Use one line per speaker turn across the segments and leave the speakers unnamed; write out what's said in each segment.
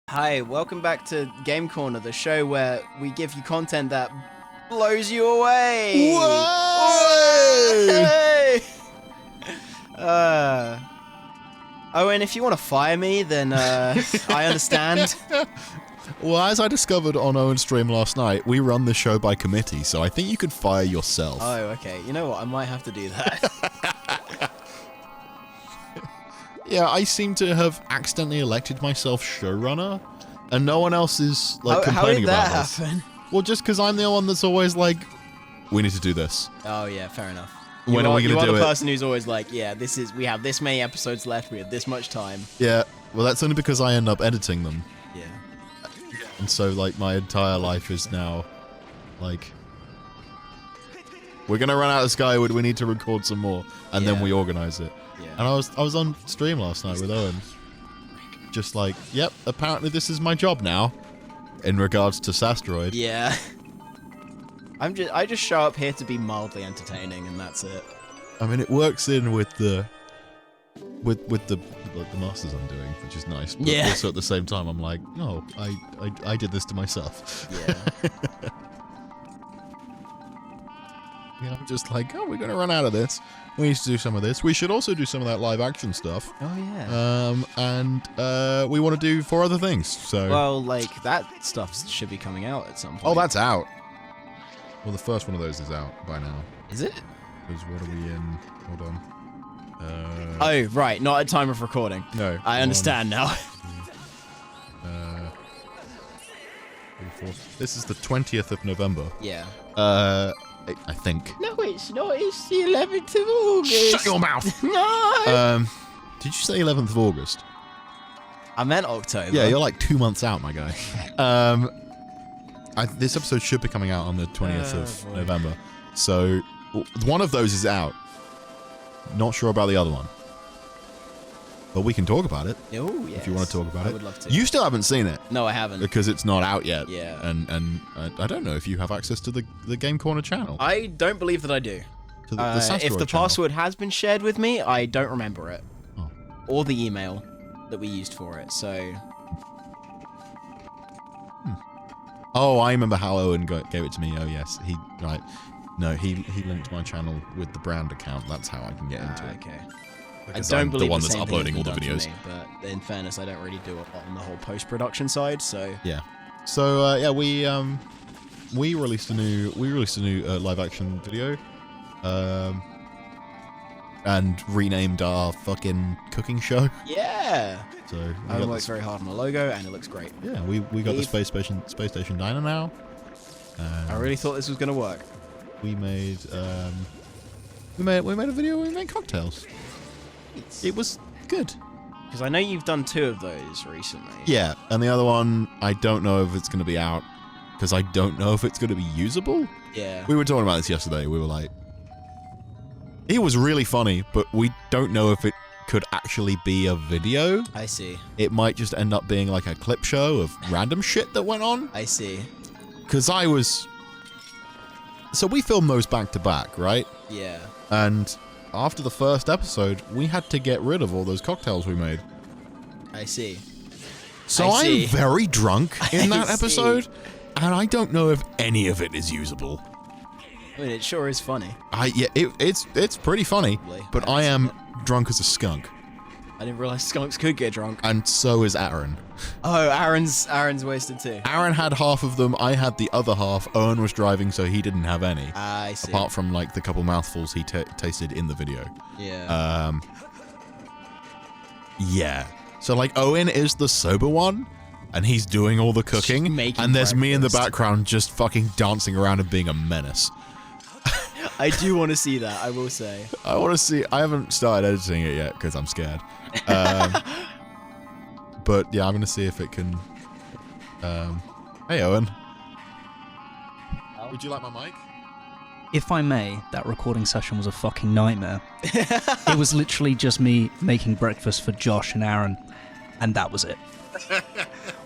Hi, welcome back to Game Corner, the show where we give you content that blows you away.
Whoa!
Hey! Owen, if you want to fire me, then I understand.
Well, as I discovered on Owen's stream last night, we run the show by committee, so I think you could fire yourself.
Oh, okay. You know what? I might have to do that.
Yeah, I seem to have accidentally elected myself showrunner, and no one else is like complaining about this.
How did that happen?
Well, just because I'm the one that's always like, we need to do this.
Oh yeah, fair enough.
When are we going to do
You are
it?
the person who's always like, yeah, we have this many episodes left, we have this much time.
Yeah, well, that's only because I end up editing them.
Yeah.
And so, like, my entire life is now, like, we're going to run out of Skyward, we need to record some more, and then we organize it.
Yeah.
And I was on stream last night with Owen, just like, yep, apparently this is my job now, in regards to Sastroid.
Yeah. I just show up here to be mildly entertaining, and that's it.
I mean, it works in with the masters I'm doing, which is nice. But
Yeah.
also at the same time, I'm like, no, I did this to myself.
Yeah.
You know, just like, oh, we're gonna run out of this. We need to do some of this. We should also do some of that live action stuff.
Oh yeah.
And we want to do 4 other things. So.
Well, like that stuff should be coming out at some point.
Oh, that's out. Well, the first one of those is out by now.
Is it?
Because what are we in? Hold on.
Oh, right. Not at time of recording.
No.
I understand now.
34. This is the 20th of November.
Yeah.
I think.
No, it's not. It's the 11th of August.
Shut your mouth!
No.
Did you say 11th of August?
I meant October.
Yeah, you're like 2 months out, my guy. This episode should be coming out on the 20th of November. So, one of those is out. Not sure about the other one. But we can talk about it.
Oh, yes.
If you want to talk about it.
I would love to.
You still haven't seen it.
No, I haven't.
Because it's not out yet.
Yeah.
And I don't know if you have access to the Game Corner channel.
I don't believe that I do.
To the
If the
Sastroid channel.
password has been shared with me, I don't remember it.
Oh.
Or the email that we used for it, so...
Oh, I remember how Owen gave it to me. Oh, yes. Right. No, he linked my channel with the brand account. That's how I can get into it.
Okay.
Because
I don't
I'm
believe
the one
the
that's
same
uploading
thing
all
has
the
been
videos.
done for me, but in fairness, I don't really do a lot on the whole post-production side, so...
Yeah. So, yeah, we released a new live action video. And renamed our fucking cooking show.
Yeah!
So
I worked very hard on the logo, and it looks great.
Yeah, we got the Space Station Diner now.
I really thought this was going to work.
We made a video where we made cocktails. It was good.
Because I know you've done 2 of those recently.
Yeah, and the other one, I don't know if it's going to be out, because I don't know if it's going to be usable.
Yeah.
We were talking about this yesterday. We were like, it was really funny, but we don't know if it could actually be a video.
I see.
It might just end up being like a clip show of random shit that went on.
I see.
Because so we filmed those back to back, right?
Yeah.
And after the first episode, we had to get rid of all those cocktails we made.
I see.
So
I see.
I'm very drunk in that
I see.
episode, and I don't know if any of it is usable.
I mean, it sure is funny.
It's pretty funny,
Probably.
but I am drunk as a skunk.
I didn't realize skunks could get drunk.
And so is Aaron.
Oh, Aaron's wasted too.
Aaron had half of them, I had the other half. Owen was driving, so he didn't have any.
I see.
Apart from, like, the couple mouthfuls he tasted in the video.
Yeah.
Yeah. So, like, Owen is the sober one, and he's doing all the cooking,
making
and there's me in the
breakfast.
background just fucking dancing around and being a menace.
I do want to see that, I will say.
I want to see... I haven't started editing it yet, because I'm scared. But, yeah, I'm going to see if it can... Hey, Owen. Would you like my mic?
If I may, that recording session was a fucking nightmare. It was literally just me making breakfast for Josh and Aaron, and that was it.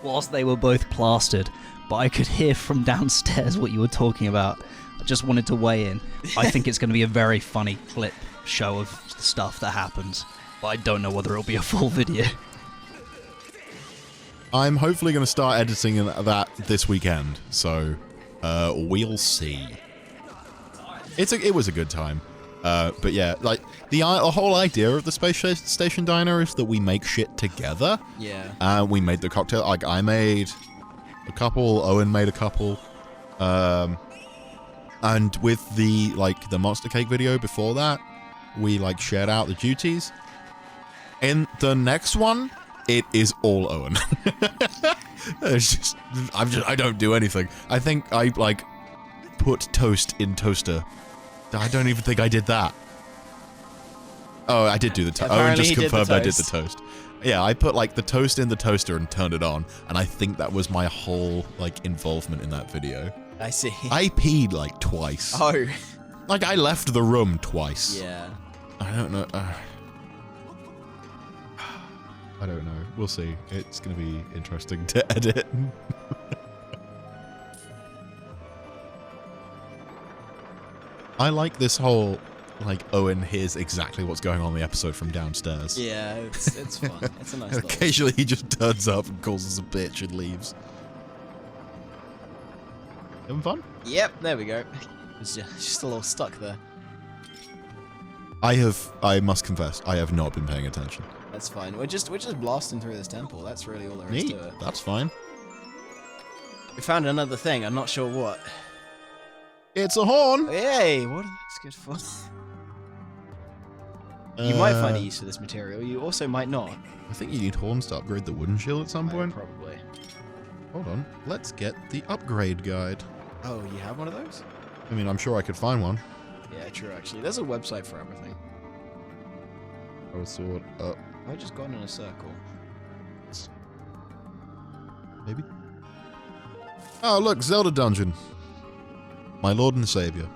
Whilst they were both plastered, but I could hear from downstairs what you were talking about. I just wanted to weigh in. I think it's going to be a very funny clip show of stuff that happens, but I don't know whether it'll be a full video.
I'm hopefully going to start editing that this weekend, so we'll see. It was a good time. But yeah, like, the whole idea of the Space Station Diner is that we make shit together.
Yeah.
We made the cocktail. Like, I made a couple, Owen made a couple. And with the Monster Cake video before that, we, like, shared out the duties. In the next one, it is all Owen. I don't do anything. I think I, like, put toast in toaster. I don't even think I did that. Oh, I did do the toast. Owen just confirmed I did the toast. Yeah, I put, like, the toast in the toaster and turned it on, and I think that was my whole, like, involvement in that video.
I see.
I peed, like, twice.
Oh.
Like, I left the room twice.
Yeah.
I don't know. I don't know. We'll see. It's gonna be interesting to edit. I like this whole, like, Owen hears exactly what's going on in the episode from downstairs.
Yeah, it's fun. It's a nice little...
Occasionally he just turns up and calls us a bitch and leaves. Having fun?
Yep, there we go. It's just a little stuck there.
I must confess, I have not been paying attention.
That's fine. We're just blasting through this temple. That's really all there is
Neat.
to it.
That's fine.
We found another thing. I'm not sure what.
It's a horn!
Hey, what is this good for? You might find a use for this material. You also might not.
I think you need horns to upgrade the wooden shield at some point.
Probably.
Hold on. Let's get the upgrade guide.
Oh, you have one of those?
I mean, I'm sure I could find one.
Yeah, true, actually. There's a website for everything.
Power sword up.
I've just gone in a circle.
Maybe? Oh, look, Zelda dungeon. My lord and savior.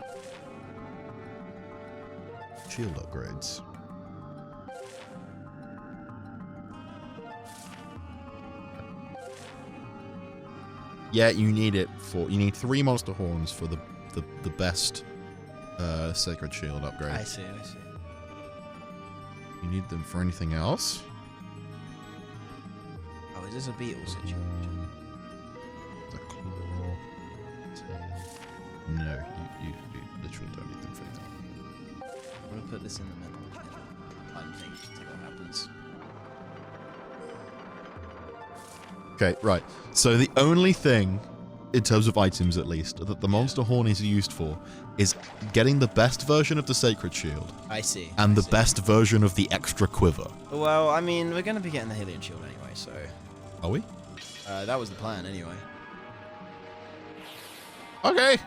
Shield upgrades. Yeah, you need it for... You need 3 monster horns for the best sacred shield upgrade.
I see.
You need them for anything else?
Oh, is this a beetle situation?
The claw, tail. No, you literally don't need them for anything.
I'm gonna put this in the middle. I'm thinking, see what happens.
Okay, right. So the only thing, in terms of items at least, that the monster horn is used for is getting the best version of the sacred shield.
I see.
And the best version of the extra quiver.
Well, I mean, we're gonna be getting the Hylian shield anyway, so...
Are we?
That was the plan anyway.
Okay.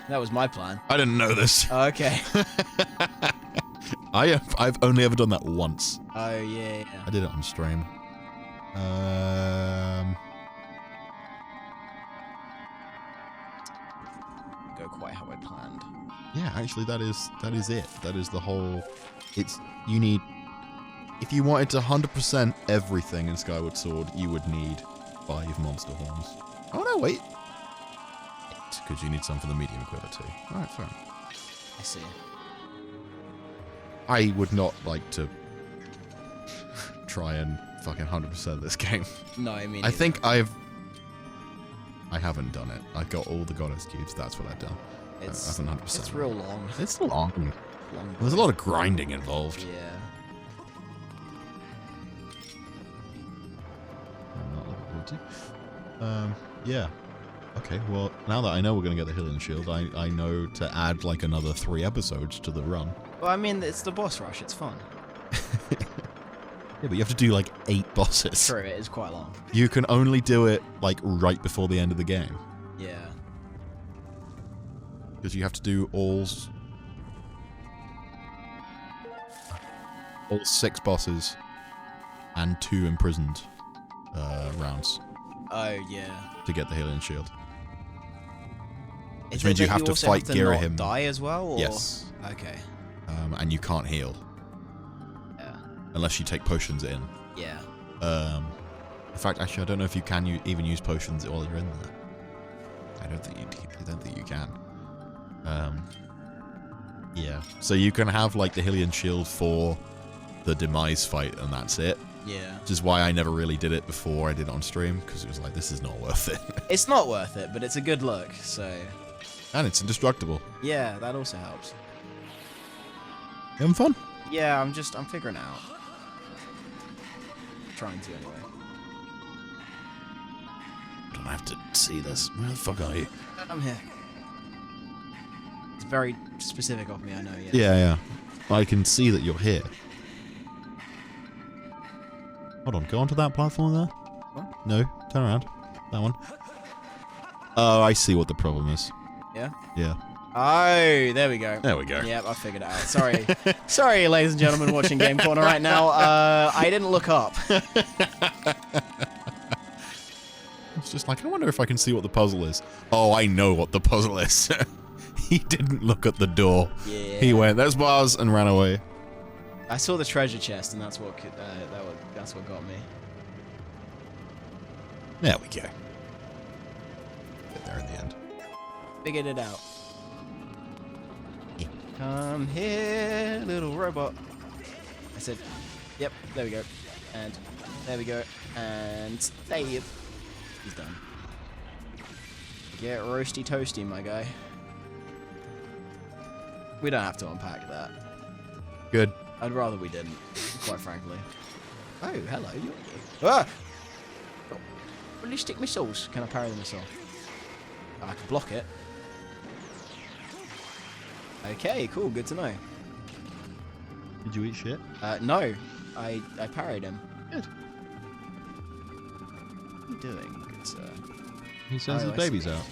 That was my plan.
I didn't know this.
Okay.
I've only ever done that once.
Oh, yeah.
I did it on stream.
Go quite how I planned.
Yeah, actually, that is it. That is the whole. You need. If you wanted to 100% everything in Skyward Sword, you would need 5 monster horns. Oh no, wait. Because you need some for the medium quiver too. All right, fair.
I see.
I would not like to try and fucking 100% this game.
No, I mean...
I think I haven't done it. I got all the goddess cubes. That's what I've done.
It's
100%.
It's real long.
It's long. There's a lot of grinding involved.
Yeah.
I'm not looking forward to. Yeah. Okay, well, now that I know we're going to get the Hylian shield, I know to add, like, another 3 episodes to the run.
Well, I mean, it's the boss rush. It's fun.
Yeah, but you have to do, like, 8 bosses.
True, it is quite long.
You can only do it, like, right before the end of the game.
Yeah.
Because you have to do all 6 bosses and 2 imprisoned rounds.
Oh, yeah.
To get the Hylian shield.
Which
means you have to fight Girahim.
Die as well? Or?
Yes.
Okay.
And you can't heal.
Yeah.
Unless you take potions in.
Yeah.
In fact, actually, I don't know if you can even use potions while you're in there. I don't think you can. Yeah. So you can have, like, the Hylian shield for the demise fight, and that's it.
Yeah.
Which is why I never really did it before I did it on stream, because it was like, this is not worth it.
It's not worth it, but it's a good look, so...
And it's indestructible.
Yeah, that also helps.
You having fun?
Yeah, I'm figuring it out. Trying to, anyway.
Don't have to see this. Where the fuck are you?
I'm here. It's very specific of me, I know, yeah.
Yeah. I can see that you're here. Hold on, go onto that platform there.
What?
No, turn around. That one. Oh, I see what the problem is.
Yeah?
Yeah.
Oh, there we go.
There we go.
Yep, I figured it out. Sorry. Sorry, ladies and gentlemen watching Game Corner right now. I didn't look up.
It's just like, I wonder if I can see what the puzzle is. Oh, I know what the puzzle is. He didn't look at the door.
Yeah.
He went, there's bars, and ran away.
I saw the treasure chest, and that's what got me.
There we go. Get there in the end.
Figured it out. Come here, little robot. I said, yep, there we go. And there we go. And save. He's done. Get roasty toasty, my guy. We don't have to unpack that.
Good.
I'd rather we didn't, quite frankly. Oh, hello. Ah! Oh, ballistic missiles. Can I parry the missile? Oh, I can block it. Okay, cool. Good to know.
Did you eat shit?
No. I parried him.
Good.
What are you doing, good sir?
He sends his
I
babies
see.
out.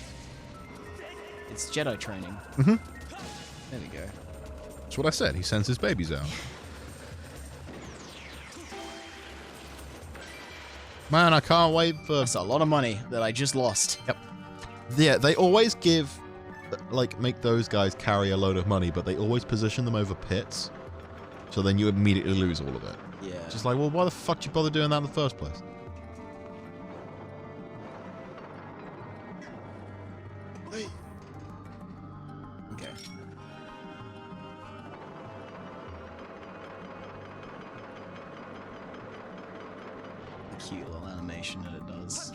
It's Jedi training.
Mm-hmm.
There we go.
That's what I said. He sends his babies out. Man, I can't wait for...
That's a lot of money that I just lost.
Yep. Yeah, they always give... Like, make those guys carry a load of money, but they always position them over pits. So then you immediately lose all of it.
Yeah.
Just like, well, why the fuck did you bother doing that in the first place?
Okay. The cute little animation that it does.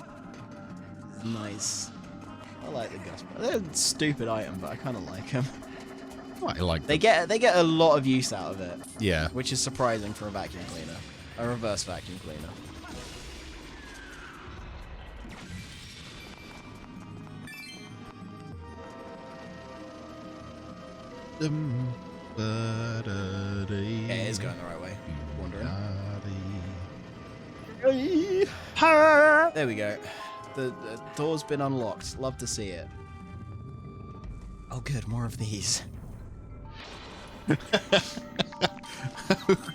Nice. I like the Gus. They're a stupid item, but I kind of like them.
Oh, I like
They get a lot of use out of it,
Yeah.
which is surprising for a vacuum cleaner, a reverse vacuum cleaner. Yeah, it is going the right way. Wandering. There we go. The door's been unlocked. Love to see it. Oh, good. More of these.
Oh,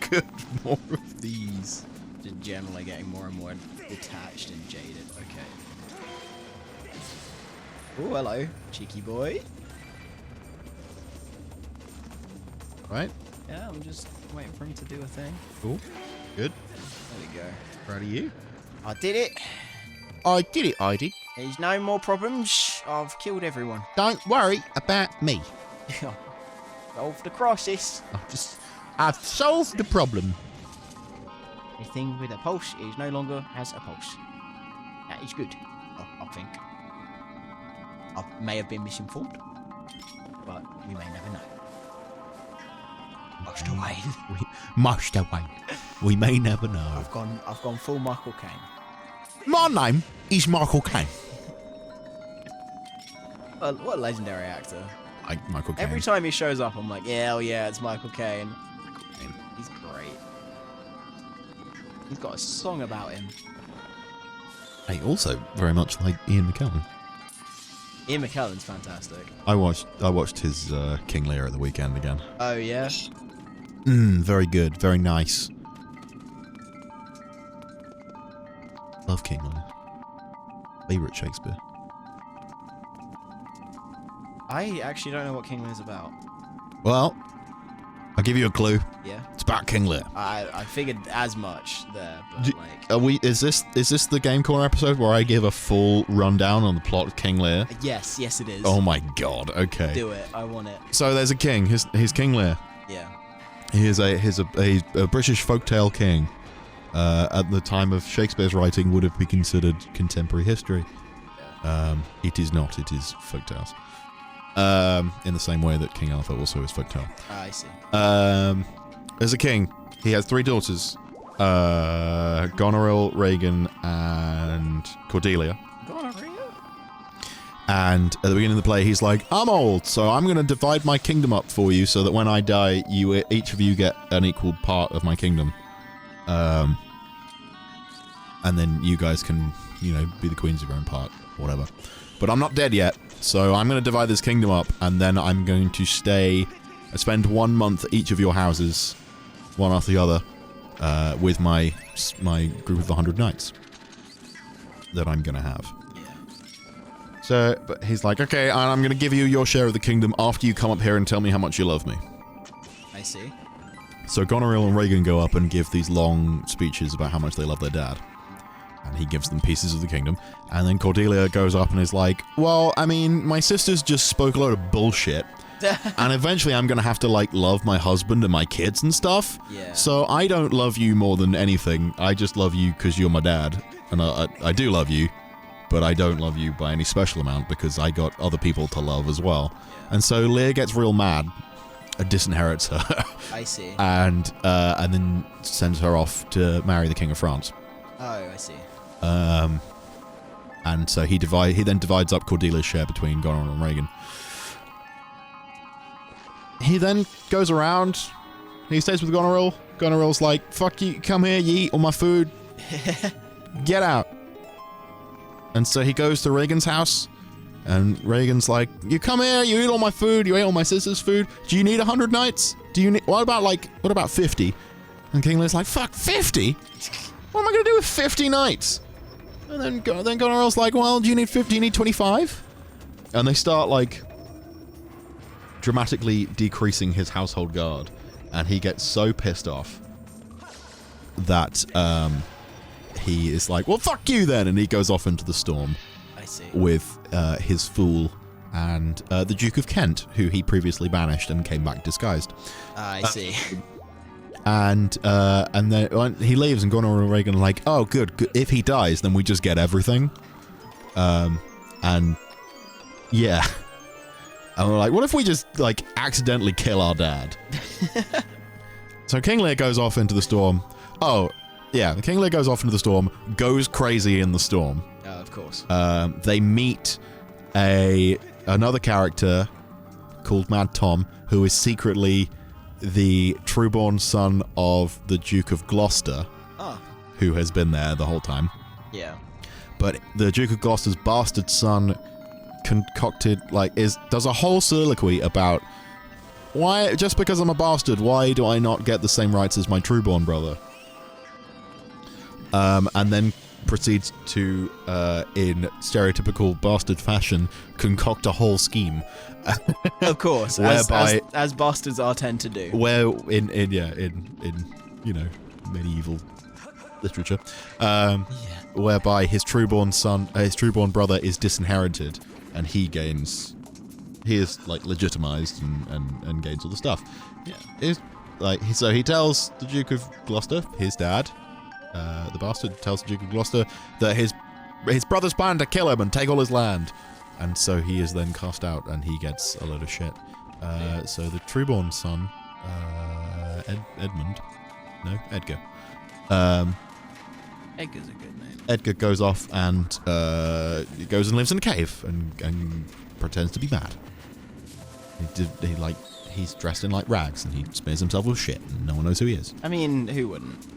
good. More of these.
Just generally getting more and more detached and jaded. Okay. Oh, hello, cheeky boy.
Right?
Yeah, I'm just waiting for him to do a thing.
Cool. Good.
There we go.
Proud of you.
I did it.
I did it, I did.
There's no more problems. I've killed everyone.
Don't worry about me.
Solved the crisis.
I've solved the problem.
The thing with a pulse is no longer has a pulse. That is good, I think. I may have been misinformed, but we may never know. Most away.
Most away. We may never know.
I've gone full Michael Caine.
My name is Michael Caine.
What a legendary actor.
Michael Caine.
Every time he shows up, I'm like, yeah, hell yeah, it's Michael Caine. He's great. He's got a song about him.
Hey, also very much like Ian McKellen.
Ian McKellen's fantastic.
I watched his King Lear at the weekend again.
Oh yeah.
Very good, very nice. Love King Lear. Favorite Shakespeare.
I actually don't know what King Lear's about.
Well, I'll give you a clue.
Yeah.
It's about King Lear.
I figured as much there, but like.
Is this the Game Corner episode where I give a full rundown on the plot of King Lear?
Yes, it is.
Oh my god. Okay.
Do it. I want it.
So there's a king. He's King Lear.
Yeah.
He is a British folktale king at the time of Shakespeare's writing would have been considered contemporary history. It is not. It is folktales. In the same way that King Arthur also is folktale.
I see.
As a king, he has 3 daughters. Goneril, Regan, and Cordelia.
Gonorrhea?
And at the beginning of the play, he's like, I'm old, so I'm going to divide my kingdom up for you so that when I die, each of you get an equal part of my kingdom. And then you guys can, be the queens of your own part, whatever. But I'm not dead yet, so I'm going to divide this kingdom up, and then I'm going to spend 1 month at each of your houses, one after the other, with my group of 100 knights that I'm going to have. So, but he's like, okay, I'm going to give you your share of the kingdom after you come up here and tell me how much you love me.
I see.
So Goneril and Regan go up and give these long speeches about how much they love their dad. And he gives them pieces of the kingdom. And then Cordelia goes up and is like, well, I mean, my sisters just spoke a load of bullshit. And eventually I'm going to have to, love my husband and my kids and stuff.
Yeah.
So I don't love you more than anything. I just love you because you're my dad. And I do love you. But I don't love you by any special amount because I got other people to love as well. And so Lear gets real mad and disinherits her.
I see.
And then sends her off to marry the King of France.
Oh, I see.
And so he then divides up Cordelia's share between Goneril and Regan. He then goes around. He stays with Goneril. Goneril's like, fuck you, come here, you eat all my food. Get out. And so he goes to Regan's house, and Regan's like, you come here, you eat all my food, you ate all my sister's food. Do you need 100 knights? What about 50? And King Lear's like, fuck, 50? What am I going to do with 50 knights? And then Goneril's like, well, do you need 50? Do you need 25? And they start, dramatically decreasing his household guard. And he gets so pissed off that, he is like, well, fuck you then, and he goes off into the storm.
I see. With
his fool and the Duke of Kent, who he previously banished and came back disguised.
I see.
And then he leaves, and Goneril and Regan are like, oh, good. If he dies, then we just get everything. And yeah. And we're like, what if we just accidentally kill our dad? So King Lear goes off into the storm. Oh. Yeah, King Lear goes off into the storm, goes crazy in the storm.
Of course.
They meet another character called Mad Tom, who is secretly the trueborn son of the Duke of Gloucester, who has been there the whole time.
Yeah.
But the Duke of Gloucester's bastard son does a whole soliloquy about why, just because I'm a bastard, why do I not get the same rights as my trueborn brother? And then proceeds to, in stereotypical bastard fashion, concoct a whole scheme.
Of course, as bastards are tend to do.
Where in medieval literature, whereby his trueborn brother is disinherited, and he is legitimized and gains all the stuff. Yeah, so he tells the Duke of Gloucester, his dad. The bastard tells the Duke of Gloucester that his brother's plan to kill him and take all his land, and so he is then cast out and he gets a load of shit. So the trueborn son, Edgar.
Edgar's a good name.
Edgar goes off and goes and lives in a cave and pretends to be mad. He's dressed in rags and he smears himself with shit and no one knows who he is.
I mean, who wouldn't?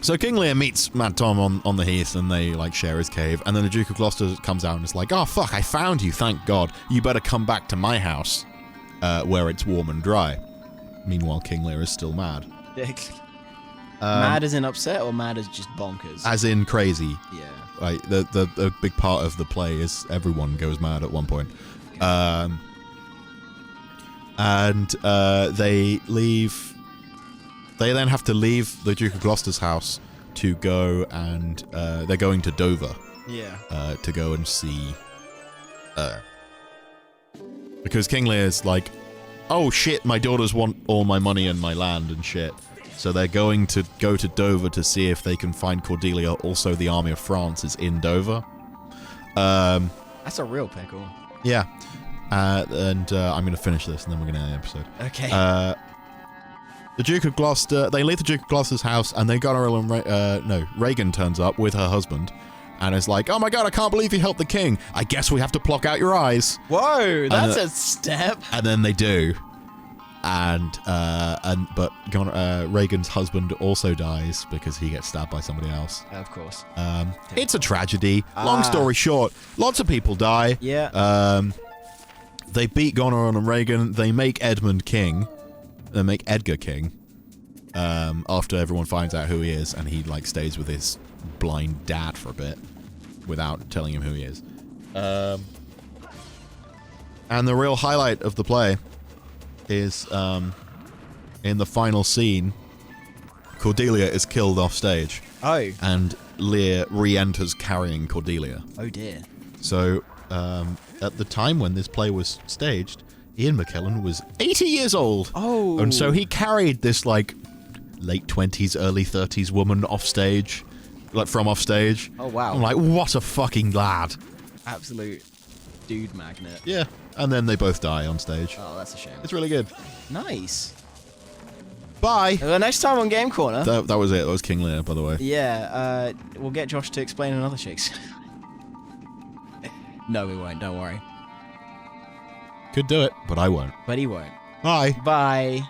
So King Lear meets Mad Tom on the heath, and they share his cave, and then the Duke of Gloucester comes out and is like, oh fuck, I found you, thank God. You better come back to my house, where it's warm and dry. Meanwhile, King Lear is still mad.
Mad as in upset, or mad as just bonkers?
As in crazy.
Yeah.
The big part of the play is everyone goes mad at one point. Okay. They leave. They then have to leave the Duke of Gloucester's house to go and they're going to Dover.
Yeah.
To go and see. Because King Lear's like, oh shit, my daughters want all my money and my land and shit. So they're going to go to Dover to see if they can find Cordelia. Also, the army of France is in Dover.
That's a real pickle.
Yeah. I'm going to finish this, and then we're going to end the episode.
Okay.
The Duke of Gloucester... They leave the Duke of Gloucester's house, and Reagan turns up with her husband, and is like, oh my god, I can't believe you helped the king. I guess we have to pluck out your eyes.
Whoa, that's a step.
And then they do. But Reagan's husband also dies because he gets stabbed by somebody else.
Of course.
It's a tragedy. Long story short, lots of people die.
Yeah.
They beat Goneril and Reagan. They make Edmund king. They make Edgar king. After everyone finds out who he is, and he like stays with his blind dad for a bit without telling him who he is. And the real highlight of the play is in the final scene, Cordelia is killed off stage.
Oh.
And Lear re-enters carrying Cordelia.
Oh dear.
So, at the time when this play was staged, Ian McKellen was 80 years old.
Oh.
And so he carried this, like, late 20s, early 30s woman off stage. Like, from off stage.
Oh, wow.
I'm like, what a fucking lad.
Absolute dude magnet.
Yeah. And then they both die on stage.
Oh, that's a shame.
It's really good.
Nice.
Bye.
Next time on Game Corner.
That was it. That was King Lear, by the way.
Yeah, we'll get Josh to explain another Shakespeare. No, we won't. Don't worry.
Could do it, but I won't.
But he won't.
Bye.
Bye.